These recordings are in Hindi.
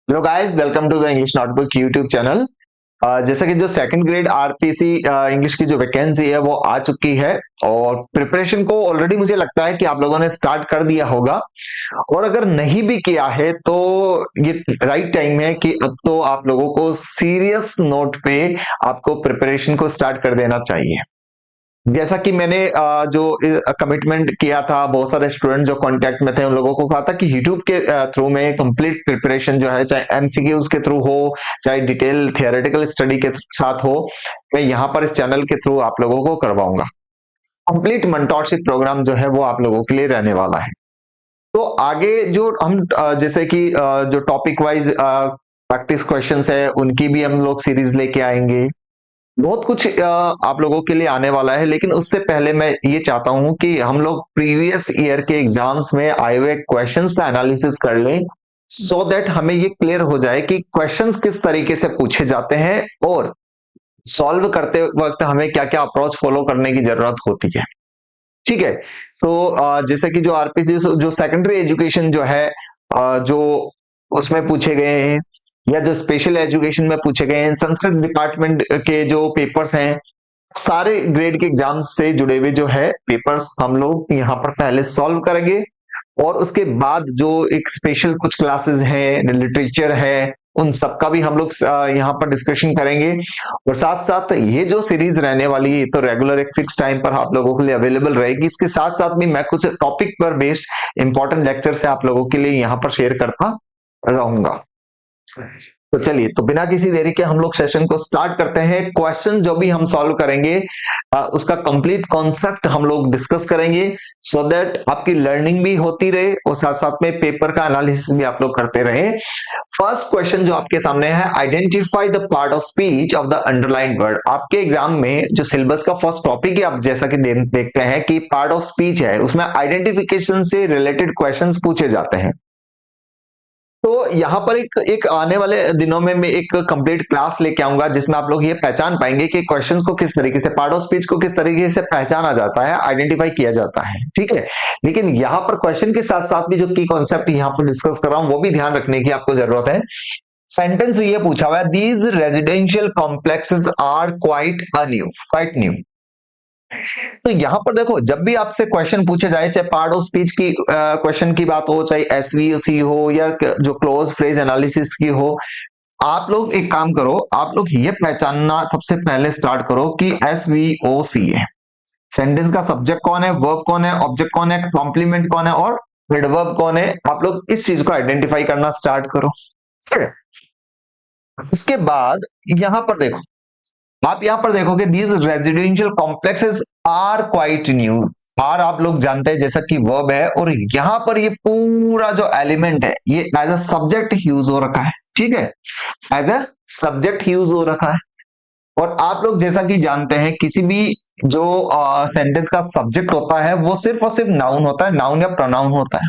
Hello guys, welcome to the English notebook YouTube channel. जैसा कि जो सेकंड ग्रेड आरपीसी इंग्लिश की जो वैकेंसी है वो आ चुकी है और प्रिपरेशन को ऑलरेडी मुझे लगता है कि आप लोगों ने स्टार्ट कर दिया होगा। और अगर नहीं भी किया है तो ये राइट टाइम है कि अब तो आप लोगों को सीरियस नोट पे आपको प्रिपरेशन को स्टार्ट कर देना चाहिए। जैसा कि मैंने जो कमिटमेंट किया था, बहुत सारे स्टूडेंट जो कांटेक्ट में थे उन लोगों को कहा था कि यूट्यूब के थ्रू में कंप्लीट प्रिपरेशन जो है, चाहे एमसीक्यूज के थ्रू हो चाहे डिटेल थियोरेटिकल स्टडी के साथ हो, मैं यहाँ पर इस चैनल के थ्रू आप लोगों को करवाऊंगा। कंप्लीट मेंटोरशिप प्रोग्राम जो है वो आप लोगों के लिए रहने वाला है। तो आगे जो हम जैसे कि जो टॉपिक वाइज प्रैक्टिस क्वेश्चंस है उनकी भी हम लोग सीरीज लेके आएंगे। बहुत कुछ आप लोगों के लिए आने वाला है, लेकिन उससे पहले मैं ये चाहता हूं कि हम लोग प्रीवियस ईयर के एग्जाम्स में आए हुए क्वेश्चंस का एनालिसिस कर लें, सो दैट हमें ये क्लियर हो जाए कि क्वेश्चंस किस तरीके से पूछे जाते हैं और सॉल्व करते वक्त हमें क्या क्या अप्रोच फॉलो करने की जरूरत होती है। ठीक है। तो जैसे कि जो आरपीसी जो सेकेंडरी एजुकेशन जो है, जो उसमें पूछे गए हैं या जो स्पेशल एजुकेशन में पूछे गए हैं, संस्कृत डिपार्टमेंट के जो पेपर्स हैं, सारे ग्रेड के एग्जाम से जुड़े हुए जो है पेपर्स हम लोग यहाँ पर पहले सॉल्व करेंगे। और उसके बाद जो एक स्पेशल कुछ क्लासेस हैं, लिटरेचर है, उन सबका भी हम लोग यहाँ पर डिस्कशन करेंगे। और साथ साथ ये जो सीरीज रहने वाली है, ये तो रेगुलर एक फिक्स टाइम पर आप लोगों के लिए अवेलेबल रहेगी। इसके साथ साथ भी मैं कुछ टॉपिक पर बेस्ड इंपॉर्टेंट लेक्चर से आप लोगों के लिए यहाँ पर शेयर करता रहूंगा। तो चलिए, तो बिना किसी देरी के हम लोग सेशन को स्टार्ट करते हैं। क्वेश्चन जो भी हम सॉल्व करेंगे उसका कंप्लीट कॉन्सेप्ट हम लोग डिस्कस करेंगे, सो दैट आपकी लर्निंग भी होती रहे और साथ साथ में पेपर का एनालिसिस भी आप लोग करते रहे। फर्स्ट क्वेश्चन जो आपके सामने है, identify the part of speech of the underlined word. आपके एग्जाम में जो सिलेबस का फर्स्ट टॉपिक है, आप जैसा कि देखते हैं कि पार्ट ऑफ स्पीच है, उसमें आइडेंटिफिकेशन से रिलेटेड क्वेश्चंस पूछे जाते हैं। तो यहाँ पर एक एक आने वाले दिनों में मैं एक कंप्लीट क्लास लेके आऊंगा जिसमें आप लोग ये पहचान पाएंगे कि क्वेश्चंस को किस तरीके से, पार्ट ऑफ स्पीच को किस तरीके से पहचाना जाता है, आइडेंटिफाई किया जाता है। ठीक है। लेकिन यहाँ पर क्वेश्चन के साथ साथ भी जो की कॉन्सेप्ट यहाँ पर डिस्कस कर रहा हूँ वो भी ध्यान रखने की आपको जरूरत है। सेंटेंस ये पूछा हुआ है, these residential complexes are quite new. तो यहां पर देखो, जब भी आपसे क्वेश्चन पूछे जाए, चाहे पार्ट ऑफ स्पीच की क्वेश्चन की बात हो, चाहे एसवीओसी हो या जो क्लोज फ्रेज एनालिसिस की हो, आप लोग एक काम करो, आप लोग ये पहचानना सबसे पहले स्टार्ट करो कि एसवीओसी है। सेंटेंस का सब्जेक्ट कौन है, वर्ब कौन है, ऑब्जेक्ट कौन है, कॉम्प्लीमेंट कौन है और एडवर्ब कौन है। आप लोग इस चीज को आइडेंटिफाई करना स्टार्ट करो। ठीक है? इसके बाद यहां पर देखो, आप यहां पर देखोगे these residential complexes are quite new. आर आप लोग जानते हैं जैसा कि वर्ब है, और यहां पर ये पूरा जो एलिमेंट है ये एज अ सब्जेक्ट यूज हो रखा है। ठीक है, एज अ सब्जेक्ट यूज हो रखा है। और आप लोग जैसा कि जानते हैं किसी भी जो सेंटेंस का सब्जेक्ट होता है वो सिर्फ और सिर्फ नाउन होता है, नाउन या प्रोनाउन होता है।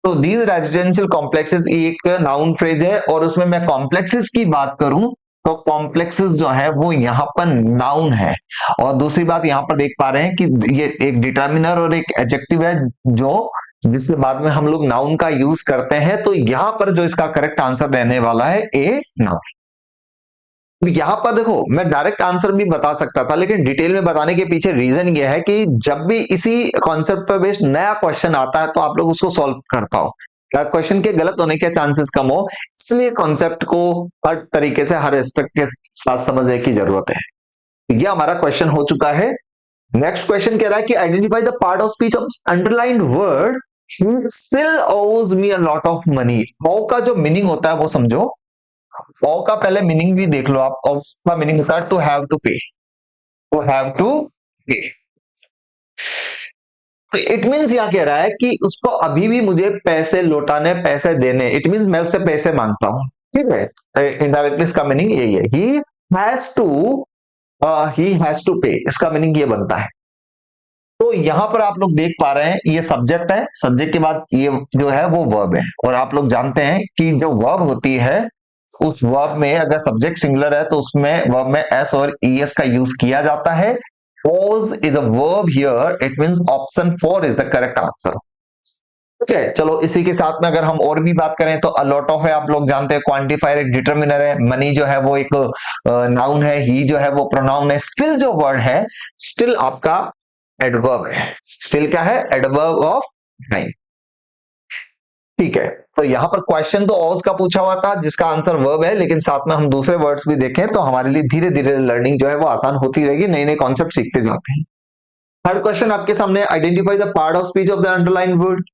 तो दीज रेजिडेंशियल कॉम्प्लेक्सेस एक नाउन फ्रेज है, और उसमें मैं कॉम्प्लेक्सेस की बात करूं तो कॉम्प्लेक्सेस जो है वो यहाँ पर नाउन है। और दूसरी बात यहाँ पर देख पा रहे हैं कि ये एक डिटर्मिनर और एक एडजेक्टिव है, जो जिसके बाद में हम लोग नाउन का यूज करते हैं। तो यहाँ पर जो इसका करेक्ट आंसर रहने वाला है ए नाउन। यहाँ पर देखो, मैं डायरेक्ट आंसर भी बता सकता था, लेकिन डिटेल में बताने के पीछे रीजन ये है कि जब भी इसी कॉन्सेप्ट पर बेस्ड नया क्वेश्चन आता है तो आप लोग उसको सॉल्व कर पाओ, क्वेश्चन के गलत होने के चांसेस कम हो। इसलिए कॉन्सेप्ट को हर तरीके से, हर एस्पेक्ट के साथ समझने की जरूरत है। ये हमारा क्वेश्चन हो चुका है। नेक्स्ट क्वेश्चन कह रहा है कि identify the part of speech of underlined word still ओज मी अ लॉट ऑफ मनी। ओ का जो मीनिंग होता है वो समझो। ओ का पहले मीनिंग भी देख लो आप। ऑफ का मीनिंग होता है टू हैव टू पे, टू हैव टू पे। तो इट मीन्स यहाँ कह रहा है कि उसको अभी भी मुझे पैसे लौटाने, पैसे देने, इट मीन्स मैं उससे पैसे मांगता हूं। ठीक है, इनडायरेक्टली इसका मीनिंग यही है। ही हैज टू पे, इसका मीनिंग ये बनता है। तो यहां पर आप लोग देख पा रहे हैं ये सब्जेक्ट है, सब्जेक्ट के बाद ये जो है वो वर्ब है। और आप लोग जानते हैं कि जो वर्ब होती है, उस वर्ब में अगर सब्जेक्ट सिंगुलर है तो उसमें वर्ब में एस और ईएस का यूज किया जाता है। Was is a verb here, it means option 4 is the correct answer. ठीक है, चलो इसी के साथ में अगर हम और भी बात करें तो अ लॉट ऑफ है, आप लोग जानते हैं, क्वांटिफायर एक डिटरमिनर है, मनी जो है वो एक नाउन है, ही जो है वो प्रोनाउन है, स्टिल जो वर्ड है, स्टिल आपका एडवर्ब है, स्टिल क्या है, एडवर्ब ऑफ टाइम। ठीक है, तो यहां पर क्वेश्चन तो ऑज का पूछा हुआ था जिसका आंसर वर्ब है, लेकिन साथ में हम दूसरे वर्ड्स भी देखें तो हमारे लिए धीरे धीरे लर्निंग जो है वो आसान होती रहेगी, नए नए कॉन्सेप्ट सीखते जाते हैं। थर्ड क्वेश्चन आपके सामने, identify the part of speech of the underline word.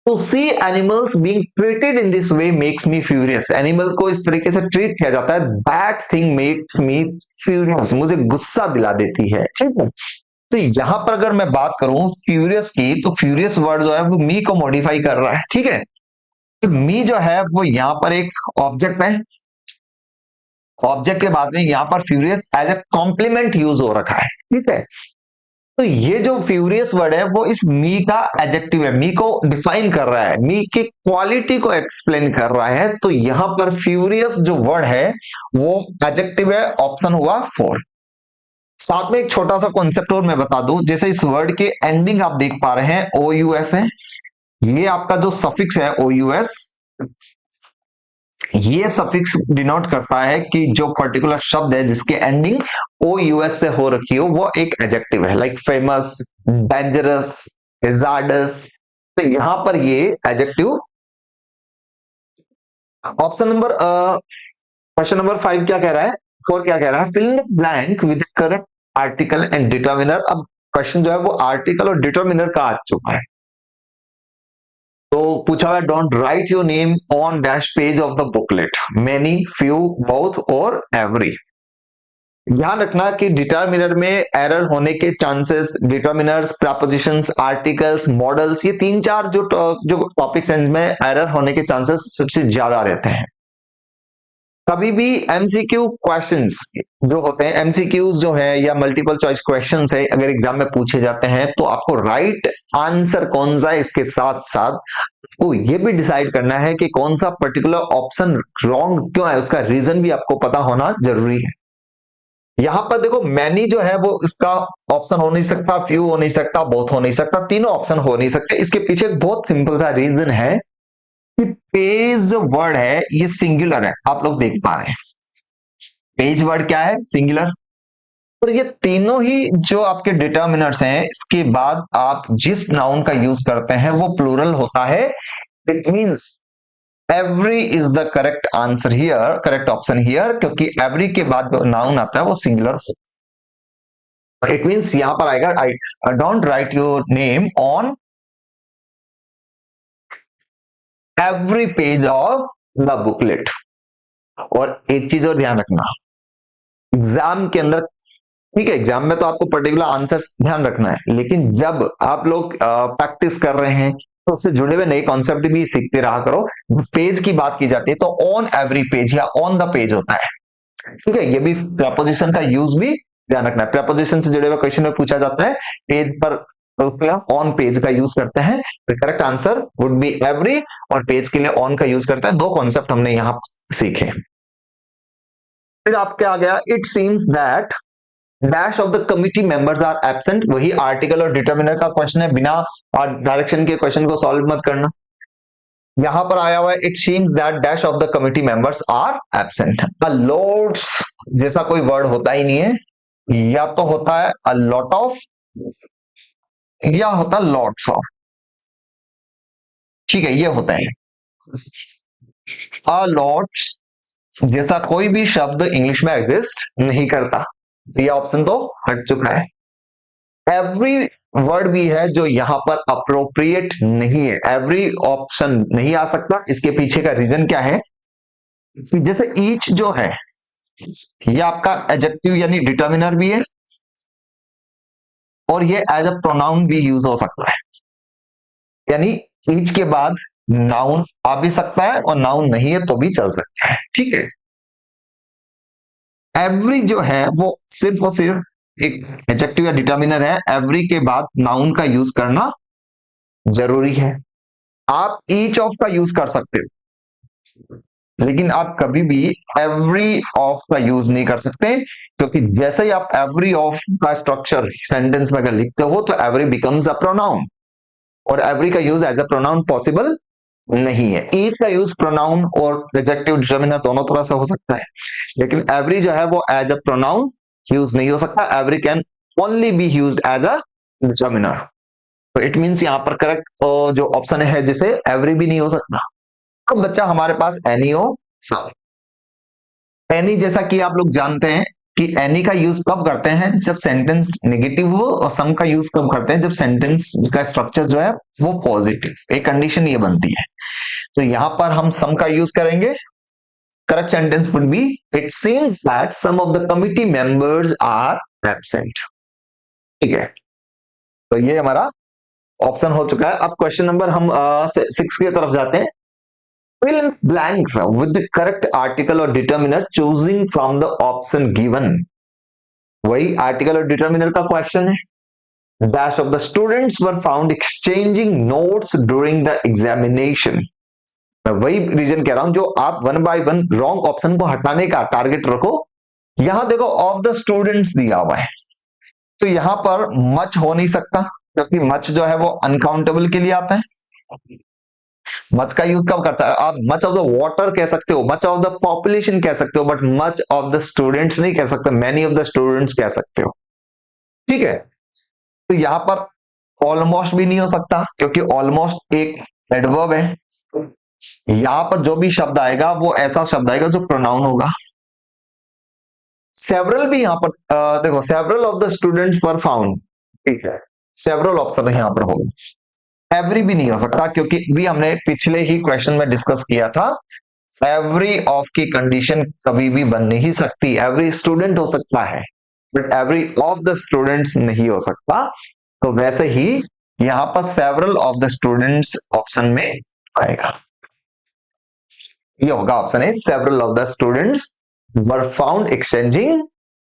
To see animals being treated in this way makes me furious. Animal को इस तरीके से ट्रीट किया जाता है, that thing makes me furious, मुझे गुस्सा दिला देती है। ठीक है, तो यहां पर अगर मैं बात करूं फ्यूरियस की, तो फ्यूरियस वर्ड जो है वो मी को मॉडिफाई कर रहा है। ठीक है, तो मी जो है वो यहां पर एक ऑब्जेक्ट है, ऑब्जेक्ट के बाद में यहां पर furious as a complement use हो रखा है। ठीक है, तो ये जो फ्यूरियस वर्ड है वो इस मी का एडजेक्टिव है, मी को डिफाइन कर रहा है, मी की क्वालिटी को एक्सप्लेन कर रहा है। तो यहां पर फ्यूरियस जो वर्ड है वो एडजेक्टिव है, ऑप्शन हुआ 4। साथ में एक छोटा सा कॉन्सेप्ट और मैं बता दूं, जैसे इस वर्ड के एंडिंग आप देख पा रहे हैं ओ यू एस है, ये आपका जो सफिक्स है ओ यू एस, ये सफिक्स डिनोट करता है कि जो पर्टिकुलर शब्द है जिसके एंडिंग ओ यूएस से हो रखी हो वो एक एडजेक्टिव है, लाइक फेमस, डेंजरस, हिजार्डस। तो यहां पर ये adjective. Option number question number 5 क्या कह रहा है, 4 क्या कह रहा है, fill blank with correct article and determiner. अब क्वेश्चन जो है वो आर्टिकल और डिटर्मिनर का आ चुका है, तो पूछा हुआ है don't write your name on dash page of the booklet, many, few, both और एवरी। ध्यान रखना कि डिटर्मिनर में एरर होने के chances, determiners, propositions, articles, models, ये 3-4 जो टॉपिक्स हैं जिनमें एरर होने के चांसेस सबसे ज्यादा रहते हैं। कभी भी एमसीक्यू क्वेश्चंस जो होते हैं, एमसीक्यूज जो है या मल्टीपल चॉइस क्वेश्चंस है, अगर एग्जाम में पूछे जाते हैं तो आपको राइट आंसर कौन सा है, इसके साथ साथ आपको ये भी डिसाइड करना है कि कौन सा पर्टिकुलर ऑप्शन रॉन्ग क्यों है, उसका रीजन भी आपको पता होना जरूरी है। यहां पर देखो मैनी जो है वो इसका ऑप्शन हो नहीं सकता, फ्यू हो नहीं सकता, बोथ हो नहीं सकता, तीनों ऑप्शन हो नहीं सकते। इसके पीछे एक बहुत सिंपल सा रीजन है कि पेज जो वर्ड है ये सिंगुलर है, आप लोग देख पा रहे हैं पेज वर्ड क्या है, सिंगुलर। और ये तीनों ही जो आपके डिटर्मिनर्स हैं, इसके बाद आप जिस नाउन का यूज करते हैं वो प्लूरल होता है। It means every is the correct answer here, correct option here, क्योंकि एवरी के बाद जो नाउन आता है वो सिंगुलर। इट मींस यहां पर आएगा I don't write your name on every page of the booklet. और एक चीज और ध्यान रखना, एग्जाम के अंदर, ठीक है, एग्जाम में तो आपको पर्टिकुलर आंसर्स ध्यान रखना है, लेकिन जब आप लोग प्रैक्टिस कर रहे हैं तो उससे जुड़े हुए नए कॉन्सेप्ट भी सीखते रहा करो। पेज की बात की जाती है तो ऑन एवरी पेज या ऑन द पेज होता है। ठीक है, ये भी प्रपोजिशन का यूज भी ध्यान रखना है, प्रपोजिशन से जुड़े हुए क्वेश्चन में पूछा जाता है पेज पर, ऑन पेज का यूज करते हैं। तो correct answer would be every, और पेज के लिए ऑन का यूज करता है। दो कॉन्सेप्ट हमने यहां सीखे। फिर आपके आ गया it seems that dash of the committee members are absent. वही आर्टिकल और डिटर्मिनर का क्वेश्चन है, बिना डायरेक्शन के क्वेश्चन को सॉल्व मत करना। यहां पर आया हुआ है it seems that dash of the committee members are absent. A lots जैसा कोई वर्ड होता ही नहीं है, या तो होता है अ लॉट ऑफ या होता है लॉट्स ऑफ। ठीक है, ये होता है अ लॉट्स जैसा कोई भी शब्द इंग्लिश में एग्जिस्ट नहीं करता, तो ये ऑप्शन तो हट चुका है। एवरी वर्ड भी है जो यहां पर अप्रोप्रिएट नहीं है, एवरी ऑप्शन नहीं आ सकता। इसके पीछे का रीजन क्या है, जैसे ईच जो है ये आपका एडजेक्टिव यानी डिटर्मिनर भी है, और ये एज अ प्रोनाउन भी यूज हो सकता है, यानी ईच के बाद नाउन आ भी सकता है और नाउन नहीं है तो भी चल सकता है। ठीक है, एवरी जो है वो सिर्फ और सिर्फ एक एडजेक्टिव या डिटर्मिनर है, एवरी के बाद नाउन का यूज करना जरूरी है। आप ईच ऑफ का यूज कर सकते हो, लेकिन आप कभी भी एवरी ऑफ का यूज नहीं कर सकते, क्योंकि जैसे ही आप एवरी ऑफ का स्ट्रक्चर सेंटेंस में अगर लिखते हो तो एवरी बिकम्स अ प्रोनाउन। और एवरी का use as a pronoun possible नहीं है। ईच का यूज प्रोनाउन और एडजेक्टिव डिटरमिनर दोनों तरह से हो सकता है, लेकिन एवरी जो है वो एज अ प्रोनाउन यूज नहीं हो सकता। Every can only be used as a determiner. तो इट मींस यहाँ पर करेक्ट जो ऑप्शन है जिसे एवरी भी नहीं हो सकता। अब बच्चा हमारे पास एनी हो सम। एनी जैसा कि आप लोग जानते हैं कि एनी का यूज कब करते हैं जब सेंटेंस नेगेटिव हो, और सम का यूज कब करते हैं जब सेंटेंस का स्ट्रक्चर जो है वो पॉजिटिव। एक कंडीशन ये बनती है। तो यहां पर हम सम का यूज करेंगे। Correct sentence would be it seems that some of the committee members are absent. ठीक है, तो ये हमारा ऑप्शन हो चुका है। अब क्वेश्चन नंबर हम 6 की तरफ जाते हैं। Fill in blanks with the correct article or determiner choosing from the option given। वही आर्टिकल और डिटरमिनर का क्वेश्चन है। Dash of the students were found exchanging notes during the examination। मैं वही रीजन कह रहा हूं जो आप one by one wrong option को हटाने का टारगेट रखो। यहां देखो ऑफ द स्टूडेंट्स दिया हुआ है, तो यहां पर मच हो नहीं सकता, क्योंकि मच जो है वो अनकाउंटेबल के लिए आता है। मच का यूज कब करता है आप? मच ऑफ द वाटर कह सकते हो, मच ऑफ द पॉपुलेशन कह सकते हो, but much of the students नहीं कह सकते, मैनी ऑफ द स्टूडेंट्स कह सकते हो। ठीक है, तो यहां पर ऑलमोस्ट भी नहीं हो सकता, क्योंकि ऑलमोस्ट एक एडवर्ब है। यहां पर जो भी शब्द आएगा वो ऐसा शब्द आएगा जो प्रोनाउन होगा। सेवरल भी यहां पर देखो, several of the students were found. ठीक है, सेवरल ऑप्शन यहां पर होगा। एवरी भी नहीं हो सकता, क्योंकि भी हमने पिछले ही क्वेश्चन में डिस्कस किया था, एवरी ऑफ की कंडीशन कभी भी बन नहीं सकती। एवरी स्टूडेंट हो सकता है, but every of the students नहीं हो सकता। तो वैसे ही यहां पर several of the students option में आएगा। ये होगा ऑप्शन है, several of the students were found exchanging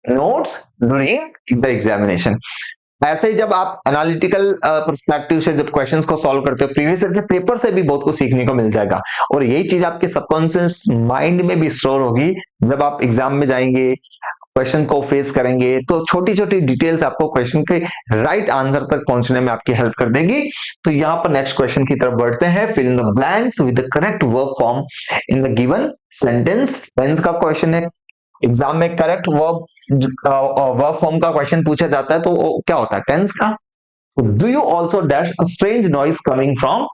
notes during the examination. ऐसे ही जब आप एनालिटिकल पर्सपेक्टिव से जब क्वेश्चंस को सॉल्व करते हो, प्रीवियस ईयर के पेपर से भी बहुत कुछ सीखने को मिल जाएगा, और यही चीज आपके सबकॉन्शियस माइंड में भी स्टोर होगी। जब आप एग्जाम में जाएंगे, क्वेश्चन को फेस करेंगे, तो छोटी छोटी डिटेल्स आपको क्वेश्चन के राइट आंसर तक पहुंचने में आपकी हेल्प कर देगी। तो यहाँ पर नेक्स्ट क्वेश्चन की तरफ बढ़ते हैं। Fill in the blanks with the correct verb form in the given sentence. Tense का क्वेश्चन है। एग्जाम में करेक्ट वर्ब फॉर्म का क्वेश्चन पूछा जाता है, तो वो क्या होता है? टेंस का। Do you also dash a strange noise coming from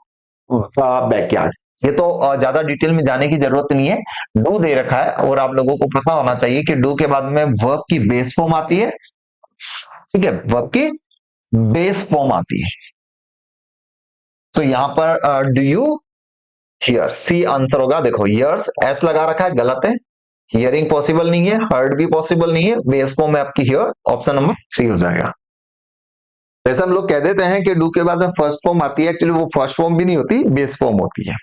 backyard. ये तो ज्यादा डिटेल में जाने की जरूरत नहीं है। डू दे रखा है, और आप लोगों को पता होना चाहिए कि डू के बाद में वर्ब की बेस फॉर्म आती है। ठीक है, वर्ब की बेस फॉर्म आती है। तो यहां पर do you hear, see answer होगा। देखो हियर्स एस लगा रखा है, गलत है। हियरिंग पॉसिबल नहीं है, हर्ड भी पॉसिबल नहीं है। बेस फॉर्म में आपकी हियर ऑप्शन नंबर 3 हो जाएगा। वैसे हम लोग कह देते हैं कि डू के बाद में फर्स्ट फॉर्म आती है, एक्चुअली वो फर्स्ट फॉर्म भी नहीं होती, बेस फॉर्म होती है।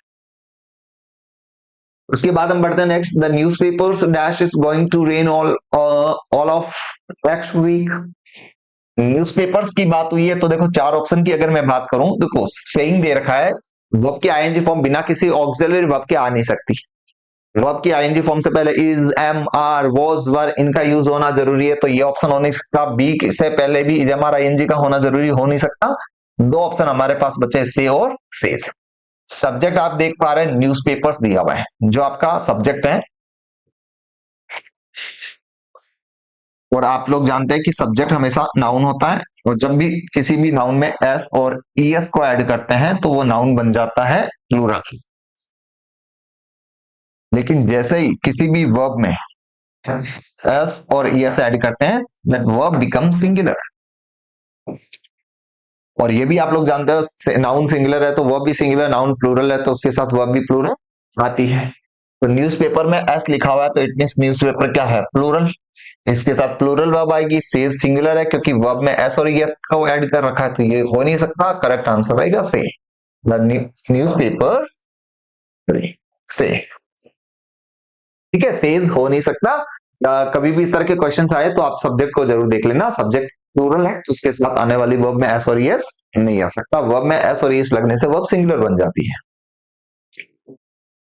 उसके बाद हम बढ़ते हैं next. The newspapers dash is going to rain all of next week. Newspapers की बात हुई है, तो देखो 4 ऑप्शन की अगर मैं बात करूं, देखो सेइंग दे रखा है, वर्ब की आईएनजी फॉर्म बिना किसी ऑक्सिलरी वर्ब के आ नहीं सकती। वर्ब की आईएनजी फॉर्म से पहले इज, एम, आर, वॉज, वर इनका यूज होना जरूरी है, तो ये ऑप्शन हो नहीं सकता। बी से पहले भी इज, एम, आर, आईएनजी का होना जरूरी हो नहीं सकता। 2 ऑप्शन हमारे पास बचे, से और सेज। सब्जेक्ट आप देख पा रहे हैं, न्यूज़पेपर्स दिया हुआ है जो आपका सब्जेक्ट है, और आप लोग जानते हैं कि सब्जेक्ट हमेशा नाउन होता है, और जब भी किसी भी नाउन में एस और ईएस को ऐड करते हैं तो वो नाउन बन जाता है प्लूरल। लेकिन जैसे ही किसी भी वर्ब में एस और ईएस ऐड करते हैं, दैट वर्ब बिकम सिंगुलर। और ये भी आप लोग जानते हो, नाउन सिंगुलर है तो वर्ब भी सिंगुलर, नाउन प्लूरल है तो उसके साथ वर्ब भी प्लूरल आती है। तो न्यूज़पेपर में एस लिखा हुआ है, तो इट मींस न्यूज़पेपर क्या है? प्लूरल। इसके साथ प्लूरल वर्ब आएगी। सेज सिंगुलर है, क्योंकि वर्ब में एस और एस को ऐड कर रखा है, तो ये हो नहीं सकता। करेक्ट आंसर आएगा से। न्यूज़पेपर से। ठीक है, सेज हो नहीं सकता। कभी भी इस तरह के क्वेश्चन आए तो आप सब्जेक्ट को जरूर देख लेना। सब्जेक्ट प्लूरल है तो उसके साथ आने वाली वर्ब में एस और एस नहीं आ सकता। वर्ब में एस और एस लगने से वर्ब सिंगुलर बन जाती है।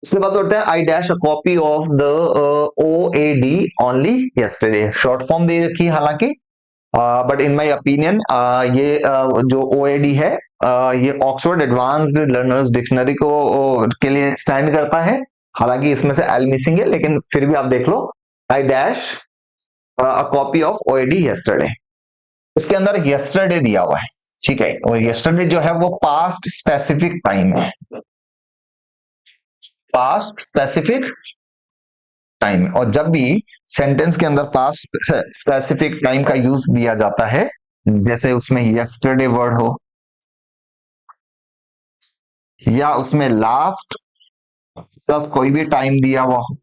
इसके बाद होता है I dash a copy of the OAD only yesterday. Short form दे रखी है हालांकि, बट इन माय ओपिनियन ये जो ओएडी है ये ऑक्सफोर्ड एडवांस्ड लर्नर्स डिक्शनरी को के लिए स्टैंड करता है। हालांकि इसमें से एल मिसिंग है, लेकिन फिर भी आप देख लो। I dash a copy of OAD yesterday. इसके अंदर यस्टरडे दिया हुआ है, ठीक है, और यस्टरडे जो है वो पास्ट स्पेसिफिक टाइम है, पास्ट स्पेसिफिक टाइम। और जब भी सेंटेंस के अंदर पास्ट स्पेसिफिक टाइम का यूज दिया जाता है, जैसे उसमें यस्टरडे वर्ड हो या उसमें लास्ट प्लस कोई भी टाइम दिया हुआ हो,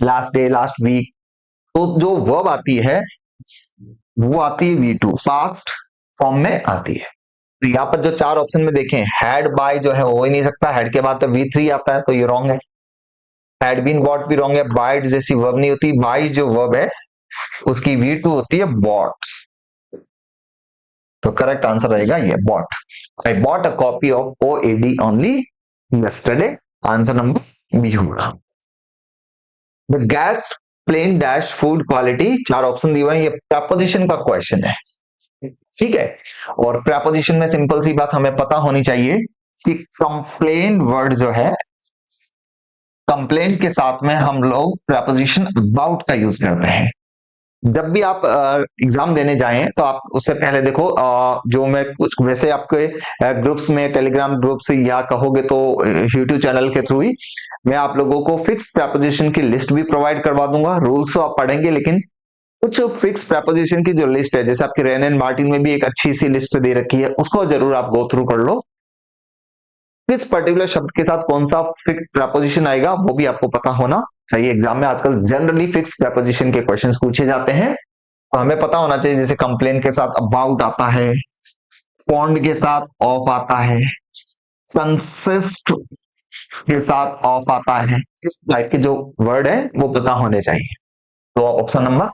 लास्ट डे, लास्ट वीक, तो जो वर्ब आती है वो आती है V2, पास्ट फॉर्म में आती है। तो यहाँ पर जो चार ऑप्शन में देखें, हैड बाय जो है वो हो ही नहीं सकता, हैड के बाद तो V3 आता है, तो ये रॉन्ग है। हैड बीन बॉट भी रॉन्ग है, बाइट जैसी वर्ब नहीं होती, बाई जो वर्ब है उसकी V2 होती है बॉट। तो करेक्ट आंसर रहेगा ये bought. I bought a copy of OAD only yesterday, answer number B होगा। The guests complain dash food quality, चार ऑप्शन दिए हुए हैं, ये प्रपोजिशन का क्वेश्चन है, ठीक है। और प्रपोजिशन में सिंपल सी बात हमें पता होनी चाहिए कि कंप्लेन वर्ड जो है, कंप्लेन के साथ में हम लोग प्रपोजिशन अबाउट का यूज करते हैं। जब भी आप एग्जाम देने जाएं तो आप उससे पहले देखो, जो मैं कुछ वैसे आपके ग्रुप्स में, टेलीग्राम ग्रुप्स या कहोगे तो यूट्यूब चैनल के थ्रू ही मैं आप लोगों को फिक्स प्रपोजिशन की लिस्ट भी प्रोवाइड करवा दूंगा। रूल्स तो आप पढ़ेंगे, लेकिन कुछ फिक्स प्रपोजिशन की जो लिस्ट है, जैसे आपकी रेन एंड मार्टिन में भी एक अच्छी सी लिस्ट दे रखी है, उसको जरूर आप गो थ्रू कर लो। किस पर्टिकुलर शब्द के साथ कौन सा फिक्स प्रपोजिशन आएगा वो भी आपको पता होना चाहिए। एग्जाम में आजकल जनरली फिक्स प्रपोजिशन के क्वेश्चंस पूछे जाते हैं, तो हमें पता होना चाहिए। जैसे कंप्लेन के साथ अबाउट आता है, पॉन्ड के साथ ऑफ आता है, कंसिस्ट के साथ ऑफ आता है, इस टाइप के जो वर्ड है वो पता होने चाहिए। तो ऑप्शन नंबर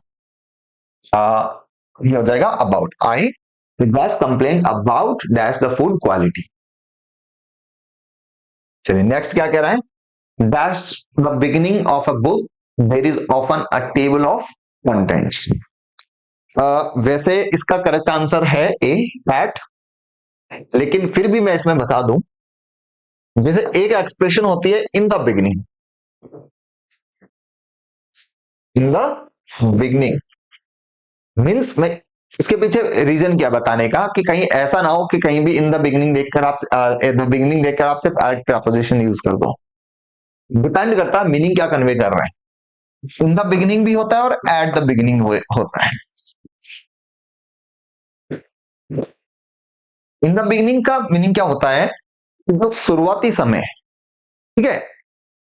ये हो जाएगा about. I dash complain about dash the food quality. चलिए नेक्स्ट क्या कह रहा है, dash the beginning of a book there is often a table of contents. वैसे इसका करेक्ट आंसर है ए, फैट, लेकिन फिर भी मैं इसमें बता दूं, जैसे एक एक्सप्रेशन होती है इन the beginning, in the beginning means मैं इसके पीछे रीजन क्या बताने का, कि कहीं ऐसा ना हो कि कहीं भी इन द बिगिनिंग देखकर आप द बिगिनिंग देखकर आप सिर्फ एट प्रपोजिशन यूज कर दो। डिपेंड करता है मीनिंग क्या कन्वे कर रहा है। इन द बिगिनिंग भी होता है और एट द बिगिनिंग होता है। इन द बिगिनिंग का मीनिंग क्या होता है, जो शुरुआती समय, ठीक है,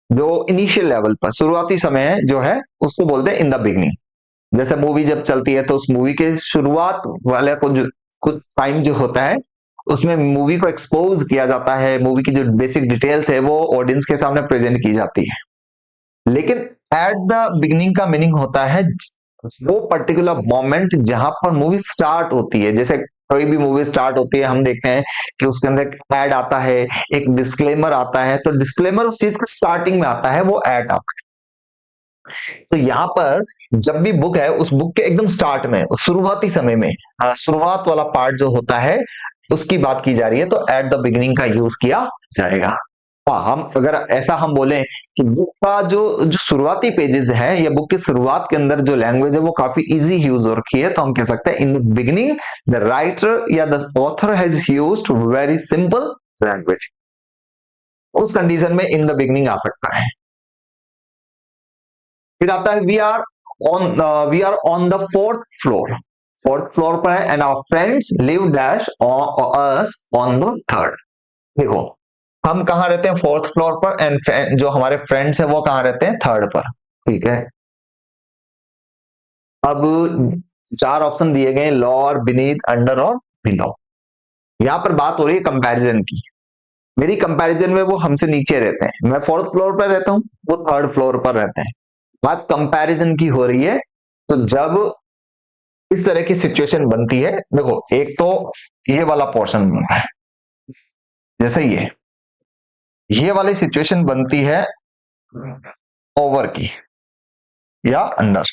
जो इनिशियल लेवल पर शुरुआती समय जो है उसको बोलते हैं इन द बिगिनिंग। जैसे मूवी जब चलती है तो उस मूवी के शुरुआत वाले कुछ टाइम जो होता है उसमें मूवी को एक्सपोज किया जाता है, मूवी की जो बेसिक डिटेल्स है वो ऑडियंस के सामने प्रेजेंट की जाती है। लेकिन एट द बिगिनिंग का मीनिंग होता है वो पर्टिकुलर मोमेंट जहां पर मूवी स्टार्ट होती है। जैसे कोई भी मूवी स्टार्ट होती है, हम देखते हैं कि उसके अंदर एक एड आता है, एक डिस्क्लेमर आता है, तो डिस्क्लेमर उस चीज के स्टार्टिंग में आता है, वो एड आता है। तो यहाँ पर जब भी बुक है, उस बुक के एकदम स्टार्ट में, शुरुआती समय में, शुरुआत वाला पार्ट जो होता है उसकी बात की जा रही है, तो एट द बिगिनिंग का यूज किया जाएगा। हाँ, हम अगर ऐसा हम बोले कि बुक का जो जो शुरुआती पेजेस है या बुक की शुरुआत के अंदर जो लैंग्वेज है वो काफी इजी यूज हो रखी है, तो हम कह सकते हैं in the beginning the writer या the author has used very simple language. उस कंडीशन में इन द बिगिनिंग आ सकता है। फिर आता है we are on the fourth floor, fourth floor पर है, and our friends live dash us on the third. देखो हम कहाँ रहते हैं, फोर्थ फ्लोर पर, एंड जो हमारे फ्रेंड्स है वो कहाँ रहते हैं, थर्ड पर, ठीक है। अब चार ऑप्शन दिए गए, लोअर, बीनीथ, अंडर और बिलो। यहाँ पर बात हो रही है कंपैरिजन की। मेरी कंपैरिजन में वो हमसे नीचे रहते हैं, मैं फोर्थ फ्लोर पर रहता हूँ, वो थर्ड फ्लोर पर रहते हैं। बात कंपैरिजन की हो रही है, तो जब इस तरह की सिचुएशन बनती है, देखो एक तो ये वाला पोर्शन बनता है, जैसे ये वाली सिचुएशन बनती है ओवर की या अंडर।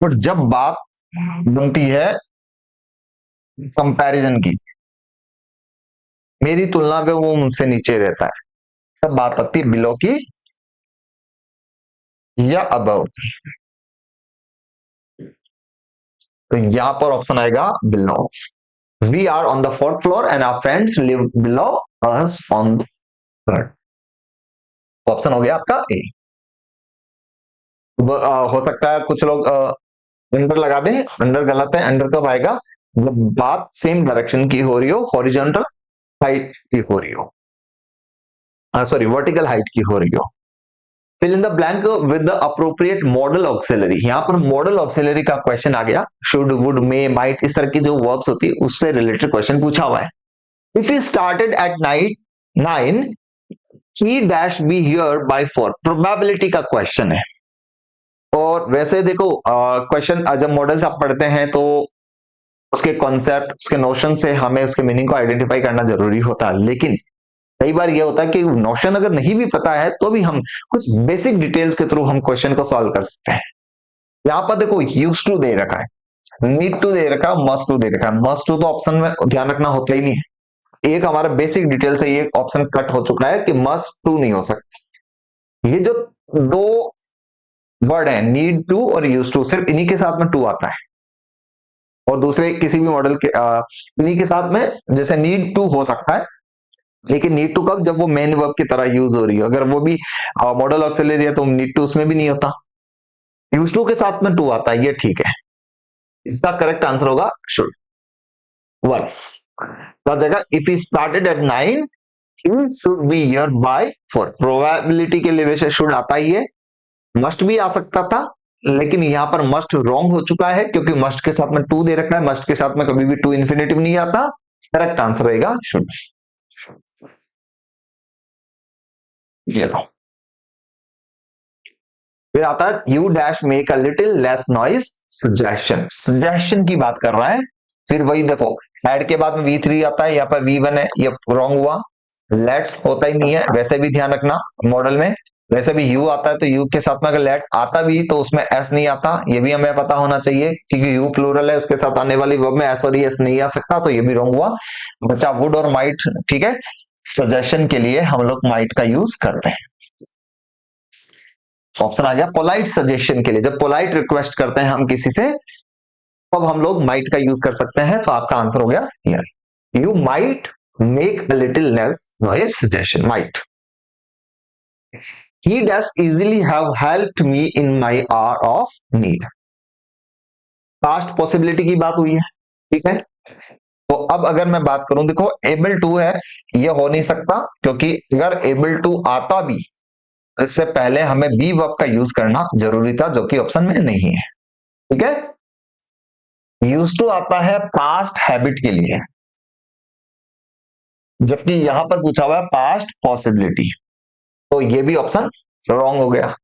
बट जब बात बनती है कंपैरिजन की, मेरी तुलना में वो मुझसे नीचे रहता है, तब बात आती है बिलो की या अबव। तो यहां पर ऑप्शन आएगा below. We are on the fourth floor and our friends live below us on the third. Option हो गया आपका ए। हो सकता है कुछ लोग अंडर लगा दें, अंडर गलत है। अंडर कब आएगा? जब बात सेम डायरेक्शन की हो रही हो, हॉरिजॉन्टल हाइट की हो रही हो, सॉरी वर्टिकल हाइट की हो रही हो। Fill in the blank with the appropriate modal auxiliary. यहाँ पर मॉडल ऑक्सिलरी का क्वेश्चन आ गया। शुड, वुड, मे, माइट, इस तरह की जो वर्ब्स होती है उससे रिलेटेड क्वेश्चन पूछा हुआ है। If you started at night 9 he dash be here bye 4, probability का क्वेश्चन है। और वैसे देखो क्वेश्चन जब मॉडल्स आप पढ़ते हैं तो उसके कॉन्सेप्ट, उसके नोशन से हमें उसके मीनिंग को आइडेंटिफाई करना जरूरी होता है। लेकिन कई बार यह होता है कि नोशन अगर नहीं भी पता है तो भी हम कुछ बेसिक डिटेल्स के थ्रू हम क्वेश्चन को सॉल्व कर सकते हैं। यहां पर देखो यूज टू दे रखा है, नीड टू दे रखा है, मस्ट टू दे रखा है। मस्ट टू तो ऑप्शन में ध्यान रखना होता ही नहीं है। एक हमारा बेसिक डिटेल से ये ऑप्शन कट हो चुका है कि मस्ट टू नहीं हो सकता। ये जो दो वर्ड है नीड टू और यूज टू, सिर्फ इन्हीं के साथ में टू आता है। और दूसरे किसी भी मॉडल के इन्हीं के साथ में जैसे नीड टू हो सकता है, लेकिन नीड टू कब? जब वो मेन वर्ब की तरह यूज हो रही है। अगर वो भी मॉडल ऑक्सिलरी है तो नीड टू उसमें भी नहीं होता। यूज टू के साथ में टू आता है, ये ठीक है। इसका करेक्ट आंसर होगा शुड। वन तो जगह if he started at 9 he should be here bye 4। Probability के लिए वैसे शुड आता ही है, मस्ट भी आ सकता था, लेकिन यहां पर मस्ट रॉन्ग हो चुका है क्योंकि मस्ट के साथ में टू दे रखा है। मस्ट के साथ में कभी भी टू इन्फिनेटिव नहीं आता। करेक्ट आंसर रहेगा शुड। ये लो, फिर आता है you dash make a little less noise suggestion. Suggestion की बात कर रहा है। फिर वही देखो एड के बाद में V3 आता है, यहाँ पर V1 है, ये रॉन्ग हुआ। लेट्स होता ही नहीं है, वैसे भी ध्यान रखना मॉडल में। वैसे भी यू आता है तो यू के साथ में अगर लेट आता भी तो उसमें एस नहीं आता, ये भी हमें पता होना चाहिए क्योंकि यू प्लूरल है, उसके साथ आने वाली वर्ब में एस और एस नहीं आ सकता, तो ये भी रॉन्ग हुआ। बच्चा वुड और माइट, ठीक है। सजेशन के लिए हम लोग माइट का यूज करते हैं। ऑप्शन आ गया पोलाइट सजेशन के लिए, जब पोलाइट रिक्वेस्ट करते हैं हम किसी से तब हम लोग माइट का यूज कर सकते हैं। तो आपका आंसर हो गया here, you might make a little less noise suggestion. Might he does easily have helped me in my hour of need। Past possibility की बात हुई है, ठीक है। तो अब अगर मैं बात करूं, देखो एबल टू है, ये हो नहीं सकता क्योंकि अगर एबल टू आता भी इससे पहले हमें बी वर्ब का यूज करना जरूरी था, जो कि ऑप्शन में नहीं है, ठीक है। यूज टू आता है पास्ट हैबिट के लिए, जबकि यहां पर पूछा हुआ है पास्ट पॉसिबिलिटी, तो ये भी ऑप्शन रॉन्ग हो गया।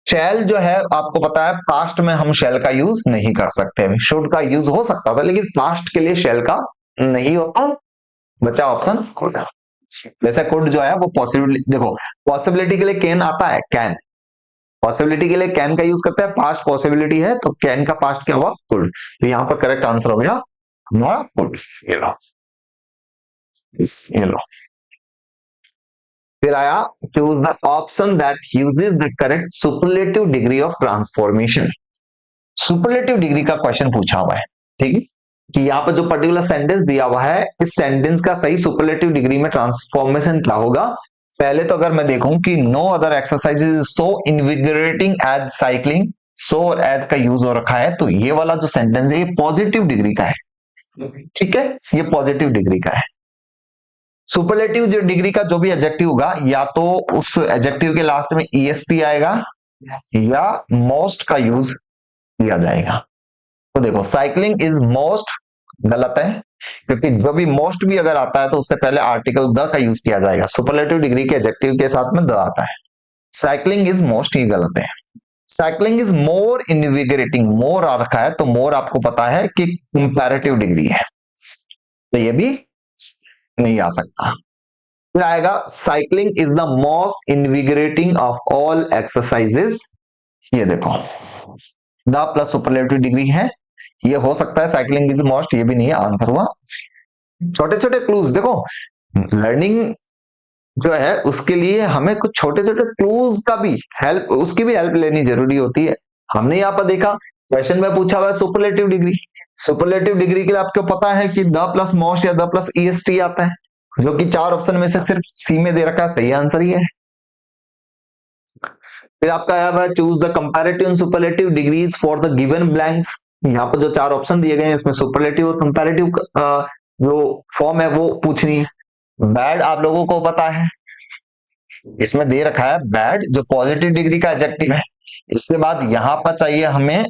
शैल जो है आपको पता है पास्ट में हम शैल का यूज नहीं कर सकते। शुड का यूज हो सकता था लेकिन पास्ट के लिए शैल का नहीं होता। बचा ऑप्शन कुड। वैसे कुड जो है वो पॉसिबिलिटी, देखो पॉसिबिलिटी के लिए कैन आता है, कैन। पॉसिबिलिटी के लिए कैन का यूज करते हैं, पास्ट पॉसिबिलिटी है तो कैन का पास्ट क्या हुआ? कुड। तो यहां पर करेक्ट आंसर हो गया हमारा कुड। ये लो, ये लो। फिर आया choose the option that uses the correct superlative degree of transformation. Superlative degree का क्वेश्चन पूछा हुआ है, ठीक है, कि यहाँ पर जो पर्टिकुलर सेंटेंस दिया हुआ है इस सेंटेंस का सही सुपरलेटिव डिग्री में ट्रांसफॉर्मेशन क्या होगा। पहले तो अगर मैं देखूं कि no other exercise is so invigorating as cycling, so और एज का यूज हो रखा है, तो ये वाला जो सेंटेंस है ये पॉजिटिव डिग्री का है, ठीक है, ये पॉजिटिव डिग्री का है। सुपरलेटिव जो डिग्री का जो भी एडजेक्टिव होगा या तो उस एडजेक्टिव के लास्ट में ईएसटी आएगा या मोस्ट का यूज किया जाएगा। तो देखो साइकिलिंग इज मोस्ट गलत है क्योंकि जो भी मोस्ट भी अगर आता है तो उससे पहले आर्टिकल द का यूज किया जाएगा। सुपरलेटिव डिग्री के एडजेक्टिव के साथ में द आता है। साइकिलिंग इज मोस्ट, ये गलत है। साइकिलिंग इज मोर इनविगरेटिंग, मोर आ रखा है तो मोर आपको पता है कि कंपैरेटिव डिग्री है, तो ये भी नहीं आ सकता। फिर आएगा cycling is the most invigorating of all exercises. ये देखो द प्लस सुपरलेटिव डिग्री है, ये हो सकता है साइक्लिंग इज मोस्ट, ये भी नहीं है, आंसर हुआ। छोटे छोटे क्लूज देखो, लर्निंग जो है उसके लिए हमें कुछ छोटे छोटे क्लूज का भी हेल्प, उसकी भी हेल्प लेनी जरूरी होती है। हमने यहाँ पर देखा क्वेश्चन में पूछा हुआ है सुपरलेटिव डिग्री, सुपरलेटिव डिग्री के लिए आपको पता है कि द प्लस मोस्ट या द प्लस ईएसटी आता है, जो कि चार ऑप्शन में से सिर्फ सी में दे रखा है, सही आंसर ही है। फिर आपका आया हुआ choose the comparative and superlative degrees for the given blanks. यहाँ पर जो चार ऑप्शन दिए गए हैं इसमें सुपरलेटिव और कंपैरेटिव जो फॉर्म है वो पूछनी है। बैड आप लोगों को पता है, इसमें दे रखा है बैड जो पॉजिटिव डिग्री का एडजेक्टिव है। इसके बाद यहां पर चाहिए हमें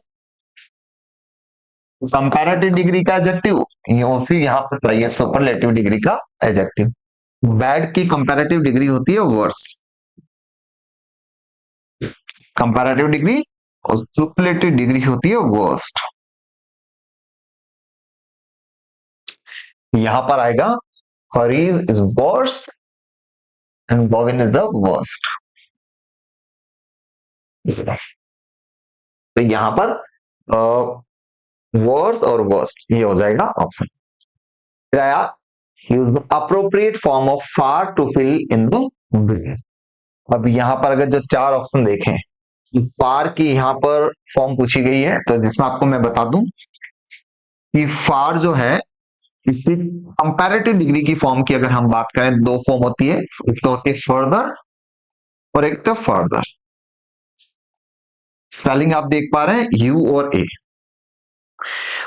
कंपैरेटिव डिग्री का एडजेक्टिव, और फिर यहां पर चाहिए सुपरलेटिव डिग्री का एडजेक्टिव। बैड की कंपैरेटिव डिग्री होती है वर्स, कंपैरेटिव डिग्री, और सुपरलेटिव डिग्री होती है वर्स्ट। यहां पर आएगा Harish is worse and Govind is the worst. तो यहां पर वर्स और वर्स्ट ये हो जाएगा ऑप्शन। फिर आया use the appropriate form of far to fill in the blank. अब यहां पर अगर जो चार ऑप्शन देखें, फार की यहां पर फॉर्म पूछी गई है, तो जिसमें आपको मैं बता दूं कि फार जो है इसकी कंपैरेटिव डिग्री की फॉर्म की अगर हम बात करें, दो फॉर्म होती है, एक तो होती है फर्दर और एक तो फर्दर। स्पेलिंग आप देख पा रहे हैं यू और ए।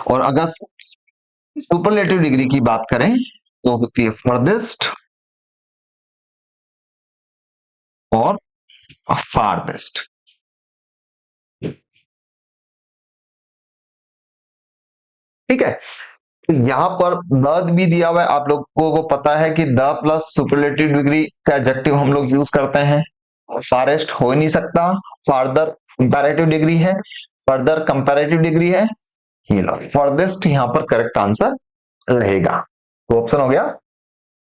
और अगर सुपरलेटिव डिग्री की बात करें तो होती है फर्देस्ट और फारदेस्ट। ठीक है, तो यहां पर द भी दिया हुआ है, आप लोगों को पता है कि द प्लस सुपरलेटिव डिग्री का एडजेक्टिव हम लोग यूज करते हैं। फारेस्ट हो ही नहीं सकता, फार्दर कंपैरेटिव डिग्री है, फर्दर कंपैरेटिव डिग्री है, ये लो फर्देस्ट यहां पर करेक्ट आंसर रहेगा। तो ऑप्शन हो गया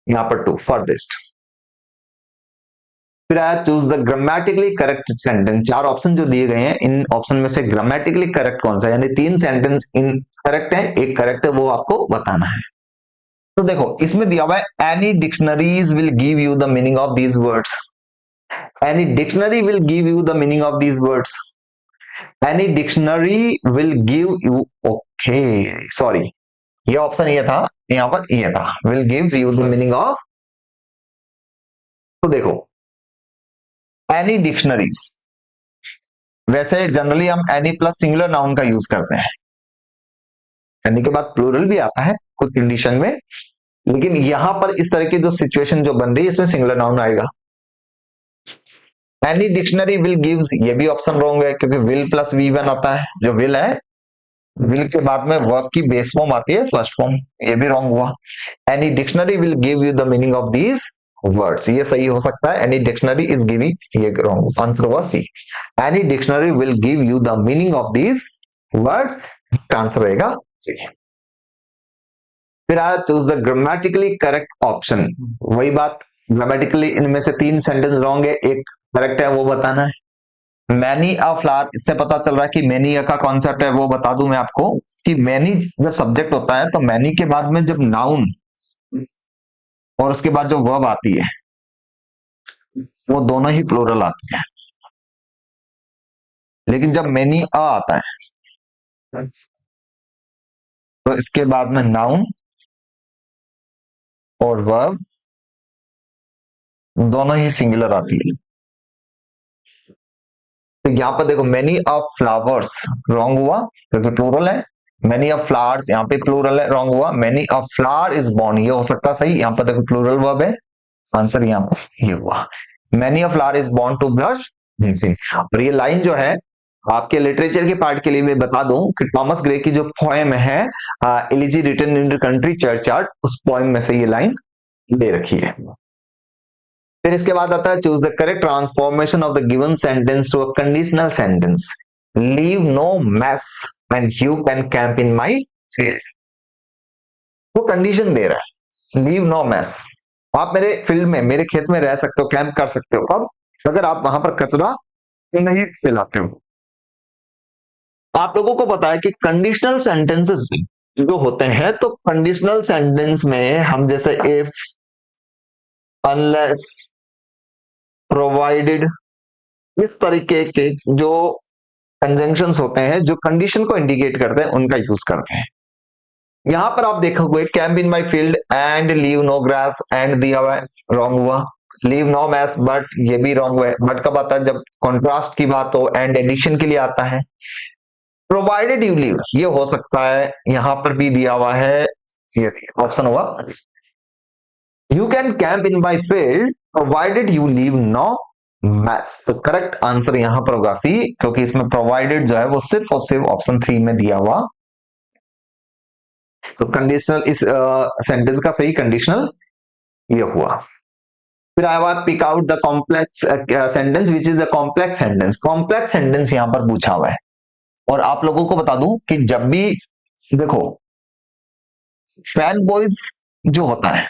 यहां पर टू, फर्देस्ट। फिर आया choose the grammatically correct sentence. चार ऑप्शन जो दिए गए हैं, इन ऑप्शन में से ग्रामेटिकली करेक्ट कौन सा है, यानी तीन सेंटेंस इन करेक्ट है, एक करेक्ट है, वो आपको बताना है। तो देखो इसमें दिया हुआ है any dictionaries will give you the meaning of these words, any dictionary will give you the meaning of these words, any dictionary will give you, okay sorry ये ऑप्शन ये था, यहां पर ये था will gives you the meaning of. तो देखो एनी डिक्शनरीज, वैसे जनरली हम एनी प्लस सिंगुलर नाउन का यूज करते हैं, एनी के बाद प्लूरल भी आता है कुछ कंडीशन में, लेकिन यहां पर इस तरह की जो सिचुएशन जो बन रही है इसमें सिंगुलर नाउन आएगा। एनी डिक्शनरी विल गिव्स, ये भी ऑप्शन रॉन्ग है क्योंकि विल प्लस वी वन आता है, जो विल है विल के बाद में वर्ब की बेस फॉर्म आती है फर्स्ट फॉर्म, ये भी रॉन्ग हुआ। Any dictionary will give you the meaning of these words, ये सही हो सकता है, एनी डिक्शनरी इज गिविंग, ये रॉन्ग, आंसर हुआ C. Any dictionary will give you the meaning of these words, answer रहेगा सी। फिर आया choose the grammatically correct option. वही बात, ग्रामेटिकली इनमें से तीन सेंटेंस रॉन्ग है, एक करेक्ट है, वो बताना है। मैनी अ फ्लावर, इससे पता चल रहा है कि मैनी का कॉन्सेप्ट है, वो बता दूं मैं आपको कि मैनी जब सब्जेक्ट होता है तो मैनी के बाद में जब नाउन और उसके बाद जो वर्ब आती है वो दोनों ही प्लूरल आती है, लेकिन जब मैनी अ आता है तो इसके बाद में नाउन और वर्ब दोनों ही सिंगुलर आती है। तो यहां पर देखो मैनी ऑफ फ्लावर्स रॉन्ग हुआ क्योंकि प्लूरल है, मैनी ऑफ फ्लावर्स यहाँ पे प्लूरल है, रॉन्ग हुआ। Many of flower is born, ये हो सकता सही, यहाँ पर देखो प्लूरल वर्ब है, आंसर यहाँ पर ये हुआ। Many of flower is born to blush dancing. और ये लाइन जो है आपके लिटरेचर के पार्ट के लिए मैं बता दूं कि टॉमस ग्रे की जो पोएम है elegy written in the country churchyard, उस पोएम में से ये लाइन ले रखी है। फिर इसके बाद आता है choose the correct transformation of the given sentence to a conditional sentence. Leave no mess and you can camp in my field. वो कंडीशन दे रहा है लीव नो मैस, आप मेरे फील्ड में मेरे खेत में रह सकते हो, कैंप कर सकते हो, कब, अगर आप वहां पर कचरा नहीं फैलाते हो। आप लोगों को पता है कि कंडीशनल सेंटेंसेस जो होते हैं, तो कंडीशनल सेंटेंस में हम जैसे इफ, अनलेस, प्रोवाइडेड, इस तरीके के जो कंजंक्शंस होते हैं जो कंडीशन को इंडिकेट करते हैं उनका यूज करते हैं। यहां पर आप देखोगे camp in my field and leave no grass and दिया हुआ है, रॉन्ग हुआ। लीव नो मैस, बट ये भी रॉन्ग हुआ है। बट कब आता है? जब कॉन्ट्रास्ट की बात हो, एंड एडिशन के लिए आता है। प्रोवाइडेड यू लीव, ये हो सकता है, यहां पर भी दिया हुआ है, ये ऑप्शन हुआ you can camp in my field provided you leave no mess. तो करेक्ट आंसर यहां पर होगा सी, क्योंकि इसमें प्रोवाइडेड जो है वो सिर्फ और सिर्फ ऑप्शन 3 में दिया हुआ। तो कंडीशनल इस सेंटेंस का सही कंडीशनल ये हुआ। फिर आया हुआ pick out the complex sentence which is a complex sentence. Complex sentence यहां पर पूछा हुआ है। और आप लोगों को बता दूं कि जब भी देखो फैन बॉयज जो होता है,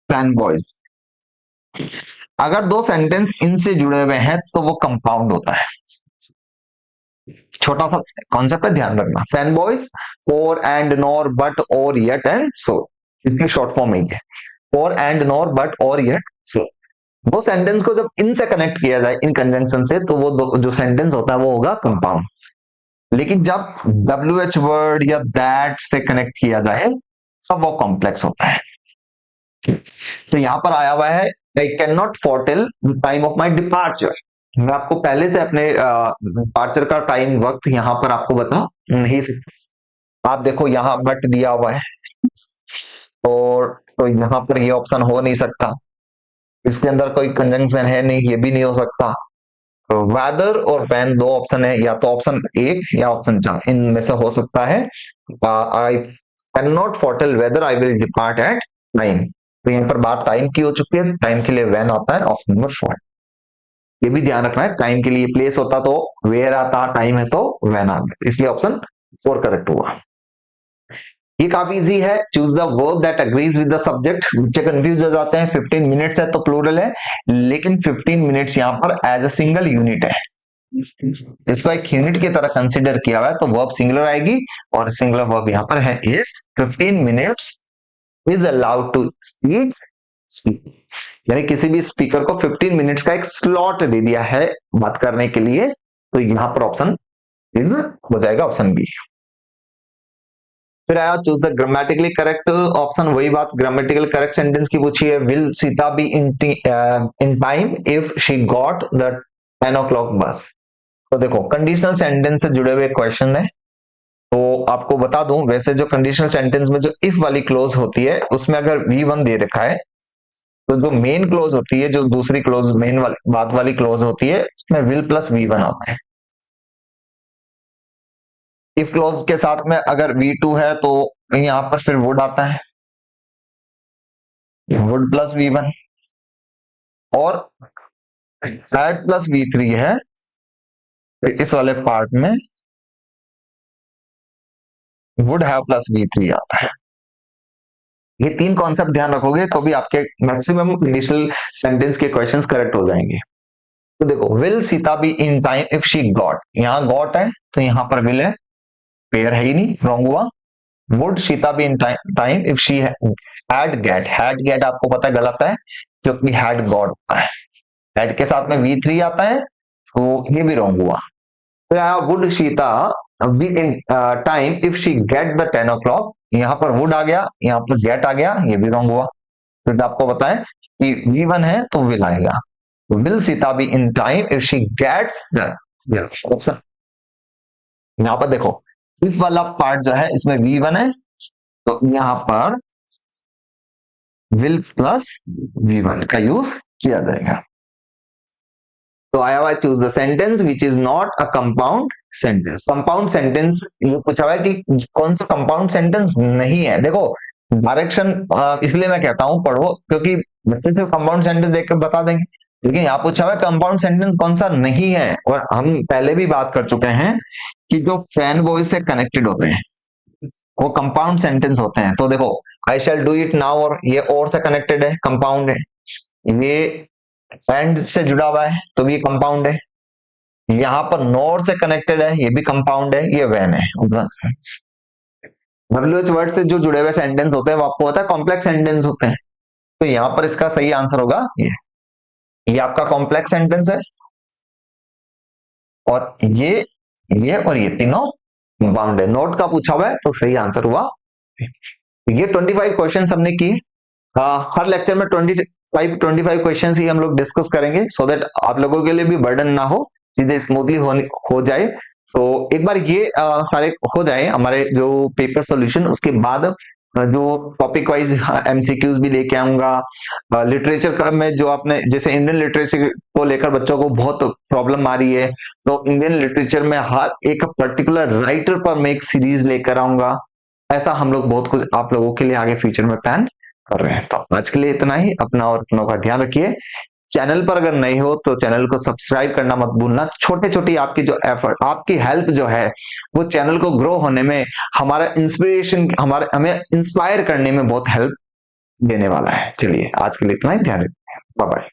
फैन बॉयज, अगर दो सेंटेंस इनसे जुड़े हुए हैं तो वो कंपाउंड होता है। छोटा सा कॉन्सेप्ट है, ध्यान रखना। फैन बॉयज, और एंड नॉर बट और येट एंड सो, इसकी शॉर्ट फॉर्म है ये, और एंड नॉर बट और येट सो। वो सेंटेंस को जब इनसे कनेक्ट किया जाए, इन कंजंक्शन से, तो वो जो सेंटेंस होता है वो होगा कंपाउंड। लेकिन जब WH वर्ड या दैट से कनेक्ट किया जाए तब वो कॉम्प्लेक्स होता है। तो यहां पर आया हुआ है I can not foretell time of my departure. मैं आपको पहले से अपने डिपार्चर का टाइम, वक्त यहां पर आपको बता नहीं सकता। आप देखो यहाँ बट दिया हुआ है, और तो यहाँ पर ये ऑप्शन हो नहीं सकता। इसके अंदर कोई कंजंक्शन है नहीं, ये भी नहीं हो सकता। तो वेदर और वैन दो ऑप्शन है, या तो ऑप्शन 1 या ऑप्शन 4 इनमें से हो सकता है। I can not foretell whether I will depart at time. तो यहाँ पर बात टाइम की हो चुकी है, टाइम के लिए वैन आता है ऑप्शन नंबर 4। ये भी ध्यान रखना है, टाइम के लिए प्लेस होता तो वेयर आता, टाइम है तो वैन आता, इसलिए ऑप्शन 4 करेक्ट हुआ। ये काफी इजी है। Choose the verb that agrees with the subject. बच्चे कंफ्यूज हो जाते हैं, 15 मिनट्स है तो प्लूरल है, लेकिन 15 मिनट्स यहाँ पर एज अ सिंगल यूनिट है, इसको एक यूनिट की तरह कंसिडर किया हुआ है, तो वर्ब सिंगुलर आएगी। और सिंगुलर वर्ब यहाँ पर है is 15 minutes is allowed to speak. यानी किसी भी स्पीकर को 15 मिनट्स का एक स्लॉट दे दिया है बात करने के लिए, तो यहाँ पर ऑप्शन इज हो जाएगा ऑप्शन बी। फिर आया choose the grammatically correct option. वही बात, ग्रामेटिकल करेक्ट सेंटेंस की पूछी है। Will Sita be in time if she got the 10 o'clock बस। तो देखो कंडीशनल सेंटेंस से जुड़े हुए क्वेश्चन है, तो आपको बता दूं, वैसे जो कंडीशनल सेंटेंस में जो इफ वाली क्लोज होती है उसमें अगर V1 दे रखा है, तो जो मेन क्लोज होती है, जो दूसरी क्लोज मेन वाली बात वाली क्लोज होती है, उसमें विल प्लस V1 आता है। इफ क्लोज के साथ में अगर V2 है तो यहाँ पर फिर वुड आता है, वुड प्लस V1। और हैड प्लस V3 है, तो इस वाले पार्ट में वुड हैव प्लस V3 आता है। ये 3 कॉन्सेप्ट ध्यान रखोगे तो भी आपके मैक्सिमम कंडीशनल सेंटेंस के क्वेश्चंस करेक्ट हो जाएंगे। तो देखो will Sita be in time if she got, यहाँ गॉट है तो यहाँ पर विल है, पेयर है ही नहीं, रॉन्ग हुआ। Would Sita be in time if she had get, had get आपको पता है गलत है, क्योंकि हैड गॉट आता है, हैड के साथ में V3 आता है, तो ये भी रॉन्ग हुआ। फिर आया would Sita be in time if she get the 10 o'clock, यहाँ पर वुड आ गया, यहाँ पर गेट आ गया, ये भी रॉन्ग हुआ। फिर आपको पता है कि V1 है तो विल आएगा, will Sita be in time if she gets the option. यहाँ पर देखो इफ वाला पार्ट जो है इसमें V1 है, तो यहाँ पर विल प्लस V1 का यूज किया जाएगा। तो आया हुआ choose the sentence which is not a compound sentence. Compound sentence ये पूछा हुआ है कि कौन सा कंपाउंड सेंटेंस नहीं है। देखो डायरेक्शन इसलिए मैं कहता हूं पढ़ो, क्योंकि बच्चे सिर्फ कंपाउंड सेंटेंस देख कर बता देंगे, लेकिन यहाँ पूछा हुआ है कंपाउंड सेंटेंस कौन सा नहीं है। और हम पहले भी बात कर चुके हैं कि जो फैन वॉइस से कनेक्टेड होते हैं वो कंपाउंड सेंटेंस होते हैं। तो देखो आई शैल डू इट नाउ, और ये और से कनेक्टेड है, कंपाउंड है। ये एंड से जुड़ा हुआ है तो भी ये कंपाउंड है, यहाँ पर नोर से कनेक्टेड है, ये भी कंपाउंड है, ये वैन है। डब्ल्यूएच वर्ड से जो जुड़े हुए सेंटेंस होते हैं वो आपको पता है कॉम्प्लेक्स सेंटेंस होते हैं, तो यहाँ पर इसका सही आंसर होगा ये आपका कॉम्प्लेक्स सेंटेंस है, और ये और ये तीनों कंपाउंड है। नोट का पूछा हुआ है तो सही आंसर हुआ ये। 25 क्वेश्चन हमने किए। हर लेक्चर में 25 क्वेश्चन ही हम लोग डिस्कस करेंगे, सो दैट आप लोगों के लिए भी बर्डन ना हो, चीजें स्मूथली हो जाए। तो एक बार ये सारे हो जाए हमारे जो पेपर सॉल्यूशन, उसके बाद जो टॉपिक वाइज एमसीक्यूज भी लेके आऊंगा। लिटरेचर का में जो आपने जैसे इंडियन लिटरेचर को लेकर बच्चों को बहुत प्रॉब्लम आ रही है, तो इंडियन लिटरेचर में हर एक पर्टिकुलर राइटर पर मैं एक सीरीज लेकर आऊंगा। ऐसा हम लोग बहुत कुछ आप लोगों के लिए आगे फ्यूचर में प्लान कर रहे हैं। तो आज के लिए इतना ही, अपना और अपनों का ध्यान रखिए। चैनल पर अगर नए हो तो चैनल को सब्सक्राइब करना मत भूलना। छोटे छोटी आपकी जो एफर्ट, आपकी हेल्प जो है वो चैनल को ग्रो होने में, हमारा इंस्पिरेशन, हमारे हमें इंस्पायर करने में बहुत हेल्प देने वाला है। चलिए आज के लिए इतना ही, ध्यान रखिए, बाय बाय।